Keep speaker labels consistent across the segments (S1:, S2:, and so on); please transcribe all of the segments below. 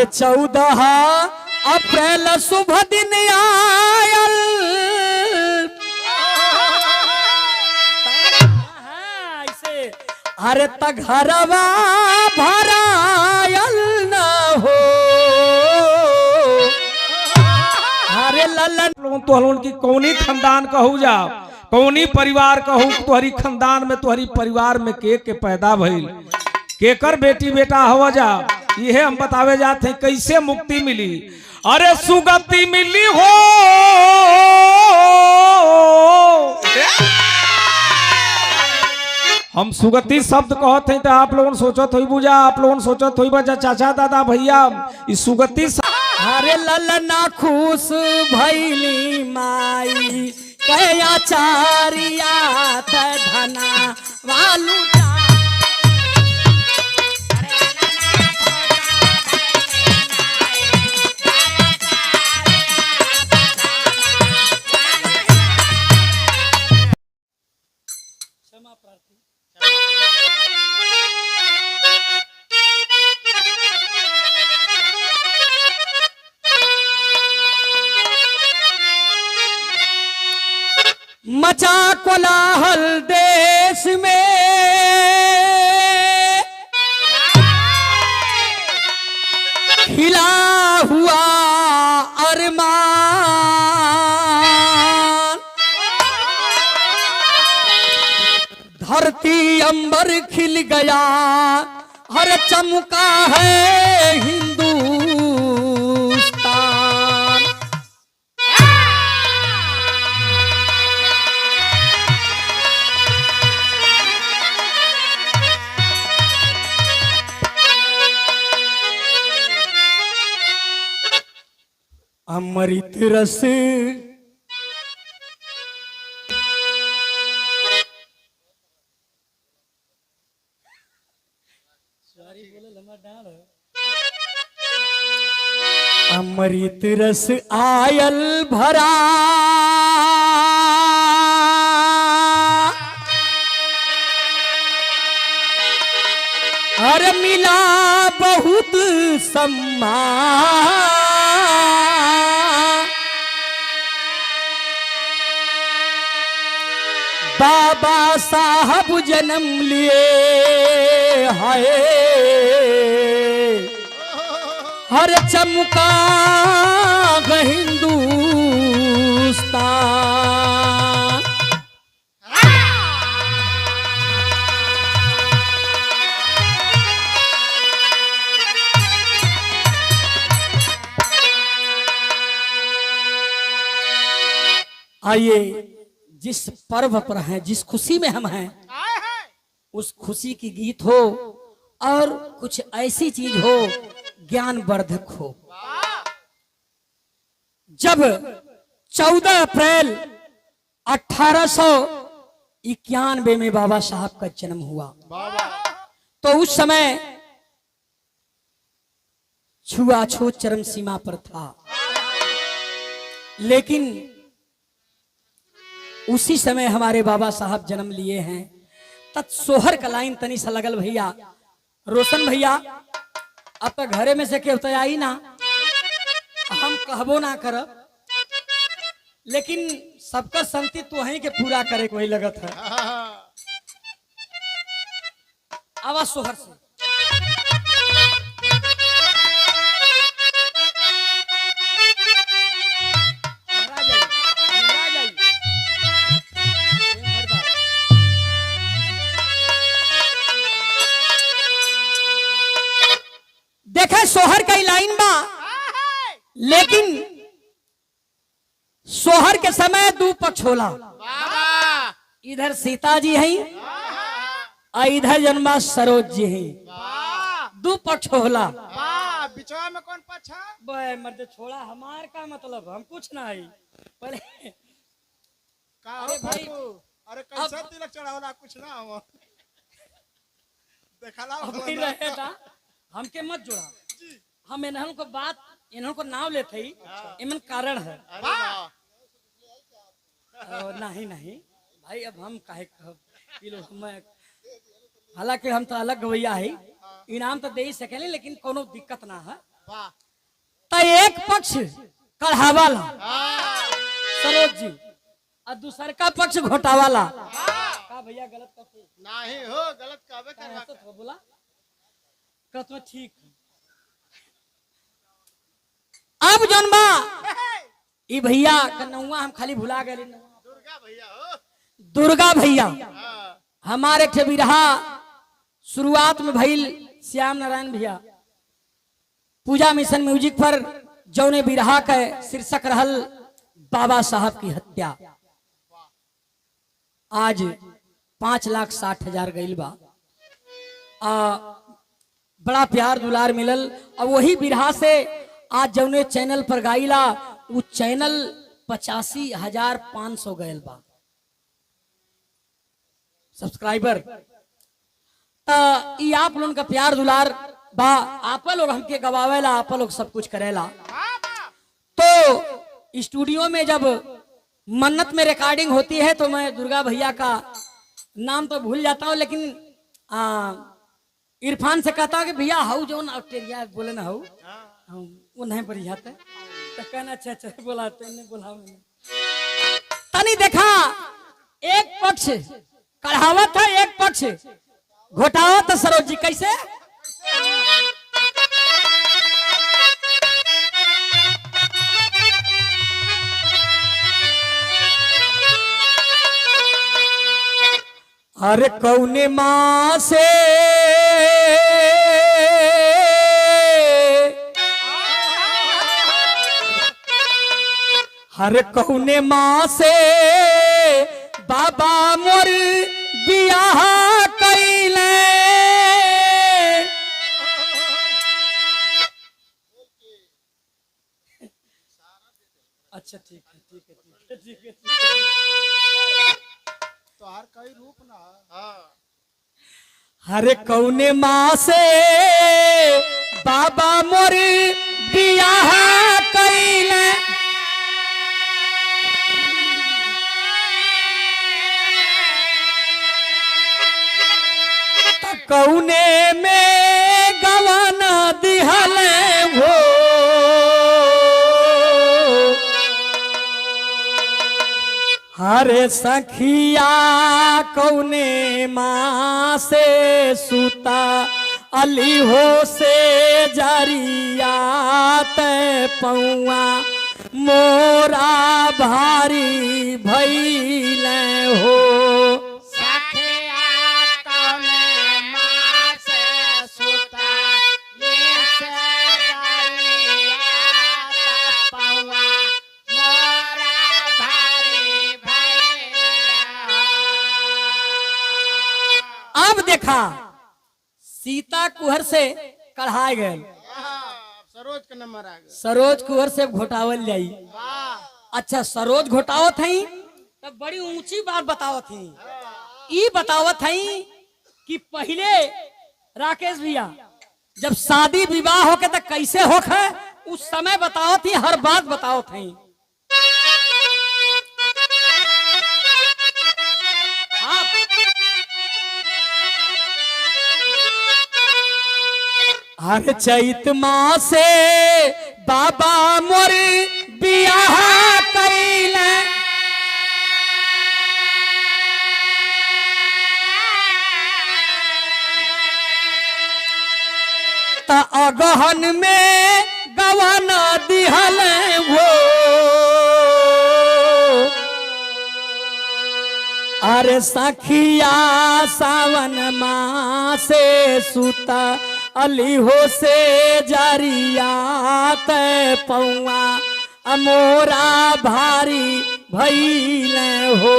S1: अरे 14 अप्रैल शुभ दिन आयल, ऐसे अरे तघरवा भरायल न हो। अरे ललन
S2: तो हलोन की कौनी खानदान कहू जा, कौनी परिवार कहू, तुहरी खानदान में तुहरी परिवार में के पैदा भइल, केकर बेटी बेटा हवा जा, ये हम बतावे जाते हैं कैसे मुक्ति मिली। अरे सुगति मिली हो हम सुगति शब्द कहते हैं तो आप लोगों सोचत होई बुझा, आप लोगों सोचत होई बजा चाचा दादा भैया इस सुगति।
S1: अरे ललना खुश भैली माई कया चारिया धना वालू मचा कोलाहल देश में, खिला हुआ अरमान, धरती अंबर खिल गया, हर चमका है हिंदुस्तान। अमृत रस अमृत रस आयल भरा, अरे मिला बहुत सम्मान, बाबा साहब जन्म लिए हाय, हर चमका हिंदुस्तान। आइए जिस पर्व पर हैं, जिस खुशी में हम हैं, उस खुशी की गीत हो और कुछ ऐसी चीज हो ज्ञान वर्धक हो। जब 14 अप्रैल 1891 में बाबा साहब का जन्म हुआ तो उस समय छुआछूत चरम सीमा पर था, लेकिन उसी समय हमारे बाबा साहब जन्म लिए हैं। तत् सोहर का लाइन तनी सा लगल भैया, रोशन भैया अब तक घरे में से केवता आई ना, हम कहबो ना करब, लेकिन सबका संति तो वहीं के पूरा करे कोई लगत है। आवाज सोहर से देखे सोहर का लाइन बा, लेकिन सोहर के समय दो पक्ष होला, इधर सीता जी हैं और इधर जन्मा सरोज जी हैं, दो पक्ष होला।
S3: बिचवा में कौन पक्ष है?
S1: बे मर्द छोड़ा, हमार का मतलब हम कुछ ना है पहले
S3: का हो भाई? अरे कैसे तिलक चढ़ावला कुछ ना हो देखला
S1: रहेगा, हमके मत जोड़ा, हम इन्हों को बात इन्हों को नाव लेते ही इमन कारण है। नहीं नहीं भाई, अब हम काहे हालांकि हम तो अलग गवैया है, इनाम तो दे ही सकेले, लेकिन कोनो दिक्कत ना है।
S3: वाह
S1: तो एक पक्ष कढ़ावाला
S3: हाँ
S1: सरोज जी और दूसर का पक्ष घोटावाला का भैया गलत कहते
S3: नहीं हो गलत कहबे करवा
S1: ऐसा तो बोला कहते ठीक अब जन्मा ई भैया कन्नौआ हम खाली भुला गए
S3: दुर्गा भैया हो
S1: दुर्गा भैया
S3: हाँ
S1: हमारे के बिरहा शुरुआत में भइल श्याम नारायण भैया पूजा मिशन म्यूजिक पर जौने बिरहा के शीर्षक रहल बाबा साहब की हत्या आज 5,60,000 गईल बा बड़ा प्यार दुलार मिलल और वही बिरहा से आज जौने चैनल पर गाइला वो चैनल 85,500 गयल बा सब्सक्राइबर। ई आप लोगन का प्यार दुलार बा, आप लोग हमके गवावेला, आप लोग सब कुछ करेला। तो स्टूडियो में जब मन्नत में रिकॉर्डिंग होती है तो मैं दुर्गा भैया का नाम तो भूल जाता हूँ, लेकिन इरफान से कहता हूँ कि भैया हाउ जो ऑस्ट्रेलिया बोले ना हाउ वो नहीं पड़ी जाते तो कहना अच्छा बोला बोला मैंने तनी देखा एक पक्ष कढ़ावत है एक पक्ष घोटावत है। सरोज जी कैसे अरे कौने माँ से हर कौने माँ से बाबा मोर बियाह कैले। अच्छा ठीक है
S3: तो हर कई रूप ना हाँ
S1: हर कौने माँ से बाबा मोर बियाह कैले। कौने में गवाना दिहल हो हरे सखिया कौने माँ से सूता अली हो से जरियात पौआ मोरा भारी भइल हो। अब देखा सीता कुहर से कढ़ाए गए,
S3: सरोज का नंबर आ गया।
S1: सरोज कुहर से घोटावल जाई। अच्छा सरोज घोटावत हई तब बड़ी ऊंची बात बतावत हई, ई बतावत हई कि पहले राकेश भैया जब शादी विवाह होके तक कैसे होखे उस समय बतावत ही, हर बात बतावत हई। हर चैत माँ से बाबा मोर बियाह कैले। त अगहन में गवाना दिहल वो अरे सखिया सावन माँ से सुता अली हो से जरियात पौआ अमोरा भारी भइल हो।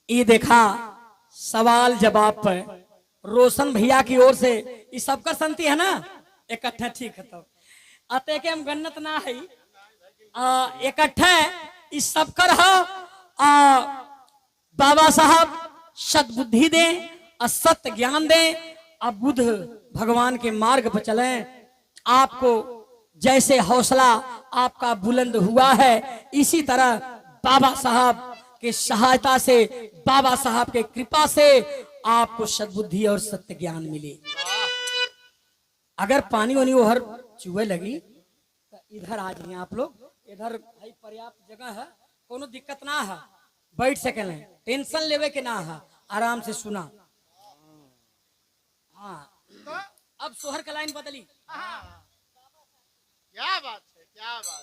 S1: ये देखा सवाल जवाब पर रोशन भैया की ओर से इस सबका संति है ना इकट्ठा ठीक है। तो अते के हम गन्नत ना है इकट्ठा इस सब कर बाबा साहब सद्बुद्धि दे और सत्य ज्ञान दे और बुद्ध भगवान के मार्ग पर चलें। आपको जैसे हौसला आपका बुलंद हुआ है, इसी तरह बाबा साहब के सहायता से, बाबा साहब के कृपा से आपको सद्बुद्धि और सत्य ज्ञान मिले। अगर पानी वानी ओहर चुहे लगी तो इधर आ जाइए आप लोग। इधर भाई पर्याप्त जगह है, कोनो दिक्कत ना है, बैठ सकें, टेंशन लेवे के ना है, आराम से सुना। हाँ, अब सोहर का लाइन बदली।
S3: क्या बात है, क्या बात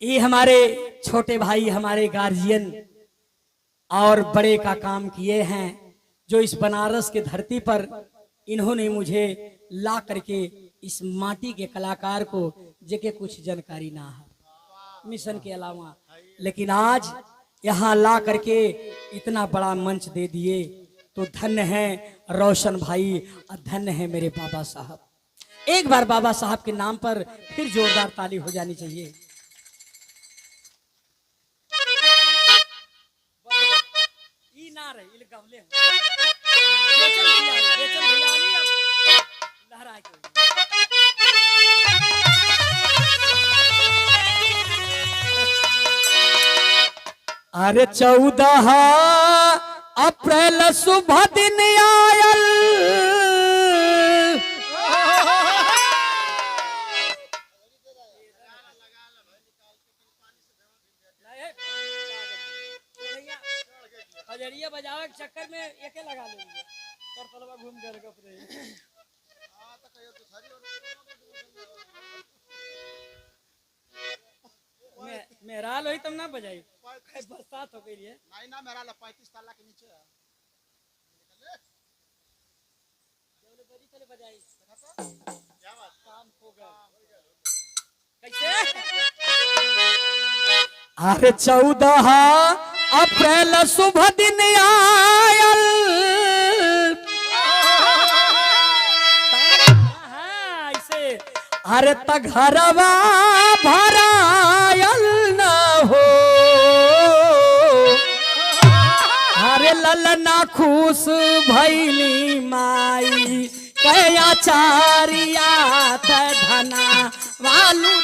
S3: है।
S1: ये हमारे छोटे भाई, हमारे गार्जियन और बड़े का काम किए हैं, जो इस बनारस के धरती पर इन्होंने मुझे ला करके इस माटी के कलाकार को जेके कुछ जानकारी ना है मिशन के अलावा, लेकिन आज यहाँ ला करके इतना बड़ा मंच दे दिए, तो धन्य है रोशन भाई और धन्य है मेरे बाबा साहब। एक बार बाबा साहब के नाम पर फिर जोरदार ताली हो जानी चाहिए। ना रही इल गवले बेचन भैया वाली अब लहरा के। अरे 14 अप्रैल शुभ दिन आयल, हजरिया बजावे के चक्कर में एके लगा लेंगे और तलवा घूम कर अपने। मेरा लोही तुम ना बजाई, बरसात हो गई है।
S3: नहीं ना, मेरा 35 ताला के नीचे है।
S1: चले बजाई
S3: क्या बात,
S1: काम होगा कैसे। अरे 14 अप्रैल शुभ दिन आयल, ऐसे अरे तघरवा भरायल न हो, अरे ललना खुश भैली माई कया चारिया धना वालू।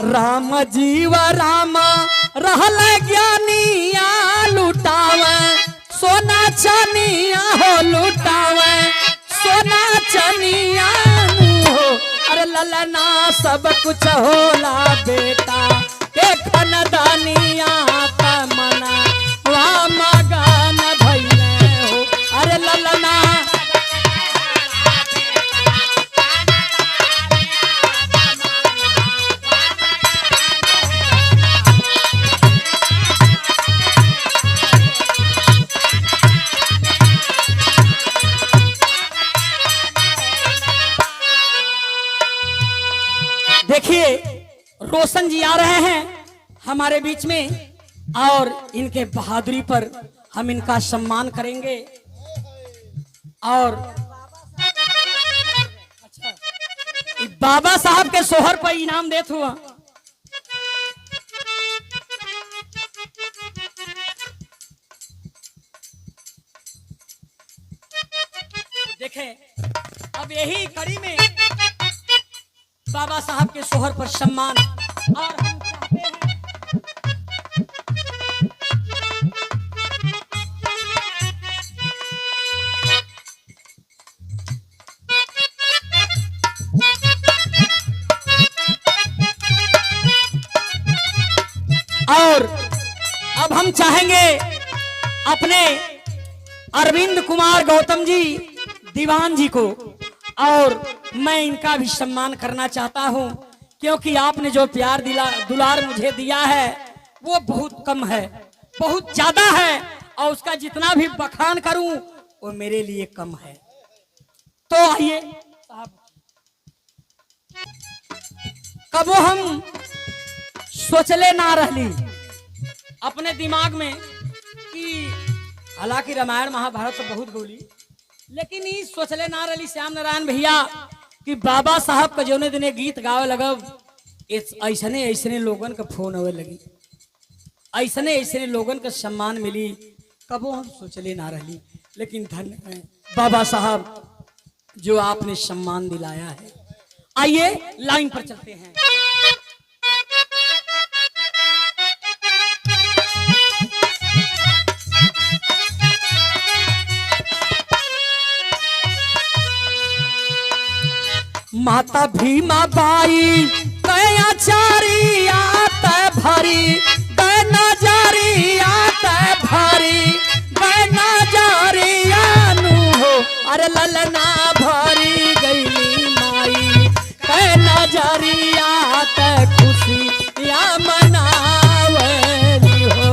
S1: राम जीव राम रहल ज्ञानिया लुटावे सोना चनिया हो, लुटावे सोना चनिया हो। अरे ललना सब कुछ होला बेटा के खनदानिया तमना राम गान भैले हो। अरे ललना देखिए रोशन जी आ रहे हैं हमारे बीच में, और इनके बहादुरी पर हम इनका सम्मान करेंगे। और अच्छा, बाबा साहब के सोहर पर इनाम देत हुआ। देखें, अब यही कड़ी में बाबा साहब के सोहर पर सम्मान, और हम चाहते हैं और अब हम चाहेंगे अपने अरविंद कुमार गौतम जी दीवान जी को, और मैं इनका भी सम्मान करना चाहता हूं, क्योंकि आपने जो प्यार दुलार मुझे दिया है वो बहुत कम है, बहुत ज्यादा है, और उसका जितना भी बखान करूं वो मेरे लिए कम है। तो आइए साहब, कबो हम सोचले ना रहली अपने दिमाग में कि हालांकि रामायण महाभारत तो बहुत गोली, लेकिन ई सोचले ना रहली श्याम नारायण भैया कि बाबा साहब का जौने दिने गीत गावे लगब ऐसने ऐसने लोगन का फोन आवे लगी, ऐसने ऐसने लोगन का सम्मान मिली, कबो हम सोचले ना रहली। लेकिन धन्य है बाबा साहब जो आपने सम्मान दिलाया है। आइए लाइन पर चलते हैं। माता भीमा बाई गया चारी आते भरी गना जारी आते भरी गना जारी आनु हो अरे ललना भरी गईली माई गना जारी आते खुशी या मनावली हो।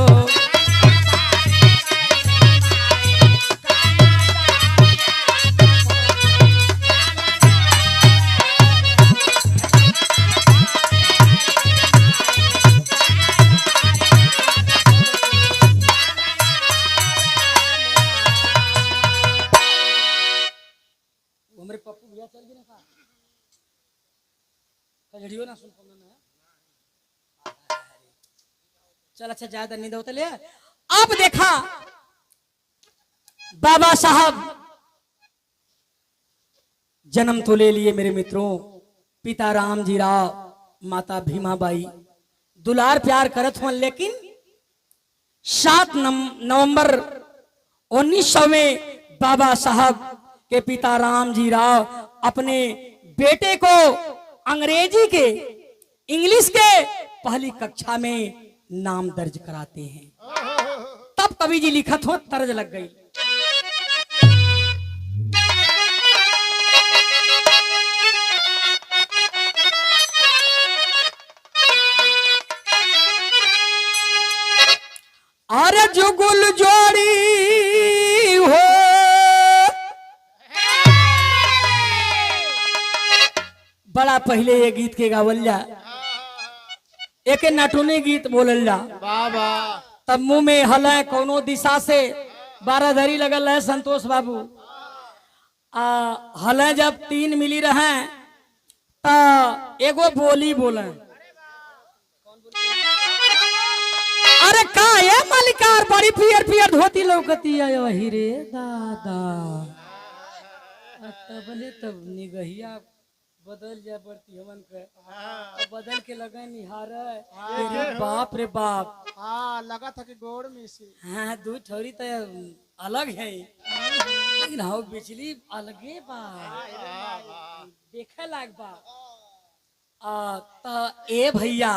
S1: हमारे पप्पू भैया चल गए ना कजड़ियो ना सुन पाऊंगा ना। चल अच्छा ज्यादा नहीं दो ले। अब देखा बाबा साहब जन्म तो ले लिए मेरे मित्रों, पिता राम जी राव, माता भीमा बाई दुलार प्यार करत हुआ, लेकिन 7 नवंबर 1900 में बाबा साहब के पिता राम जी राव अपने बेटे को अंग्रेजी के इंग्लिश के पहली कक्षा में नाम दर्ज कराते हैं। तब कवि जी लिखत हो तर्ज लग गई। अरे जुगुल जोड़ी हो बड़ा पहले ये गीत के गावल जा, एक नटुनी गीत बोलल जा,
S3: बाबा
S1: तब मुंह में हल कोनो दिशा से 12 धरी लगल है संतोष बाबू। हल जब 3 मिली रहे तो एगो बोली बोले, अरे का ये मलिकार बड़ी पियर पियर धोती लौकती है वही रे दादा। तबले तब निगहिया बदल जा बढ़ती हमन के बदल के लगे निहार रे बाप रे बाप।
S3: हाँ लगा था कि गोड़ में से
S1: हाँ दू ठोरी तो अलग है, लेकिन हाउ बिजली अलगे बा देखे लाग बा। तो ए भैया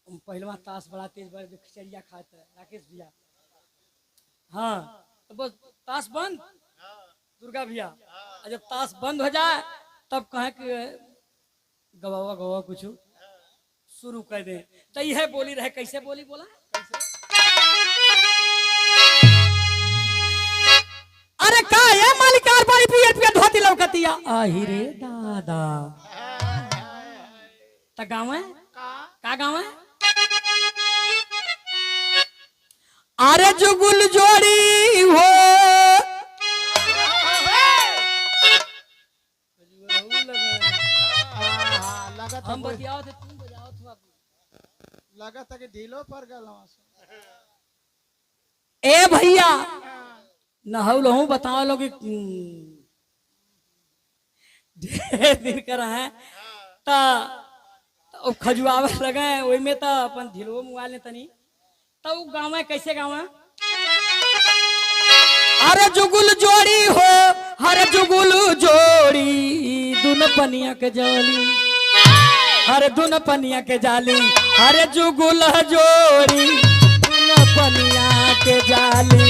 S1: पहलवा ताश बड़ा तेज बड़ा खिचड़िया खाता है राकेश भैया। हाँ तो बस ताश बंद दुर्गा भैया, जब ताश बंद हो जाए तब कहे कि गवावा गवा कुछ शुरू कर दे। तो यह बोली रहे, कैसे बोली बोला, अरे का ये मालिकार बड़ी पियर पियर धोती लौकतिया आही रे दादा। त गाँव है का गाँव है, अरे जुगुल जोड़ी हो हम बतियाओ थे तुम बजाओ थे बाबू।
S3: लगा था कि ढीलो पर गल
S1: ए भैया नहु लहू बताओ लोग ढेर दिन कर है तो खजुआवे लगे वही में तो अपन ढिलवो मोबाइल ने तनी तो गाँव है कैसे गाँव है, अरे जुगुल जोड़ी हो हरे जुगुल जोड़ी दुन पनिया के जाली, हरे दुन पनिया के जाली, हरे जुगुल जोड़ी दुन पनिया के जाली।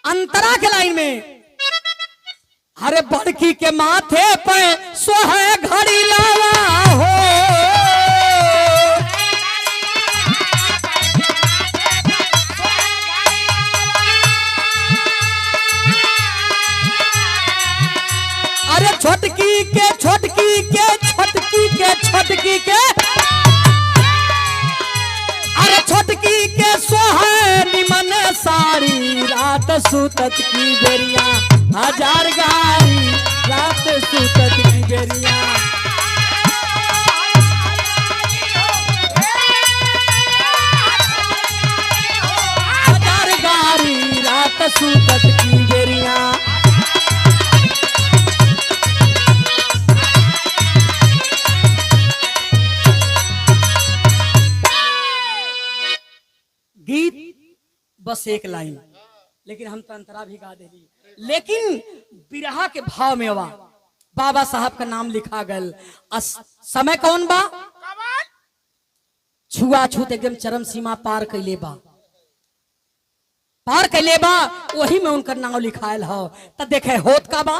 S1: अंतरा के लाइन में अरे बड़की के माथे पे सोहे घड़ी लावा हो। अरे छोटकी के छोटकी के छोटकी के छोटकी के अरे छोटकी के सोहे निमन सारी रात सुतत की बेरिया हजार गारी रात सुतत की बेरिया। हजार गारी रात सुतत की बेरिया। गीत बस एक लाइन, लेकिन हम तो अंतरा भी गा देली। लेकिन बिरहा के भाव में बा बाबा साहब का नाम लिखा गल। समय कौन बा? छुआछूत एकदम चरम सीमा पार कैले बा, पार कैले बा, वही में उनका नाम लिखायल हो। तब देखे होत का बा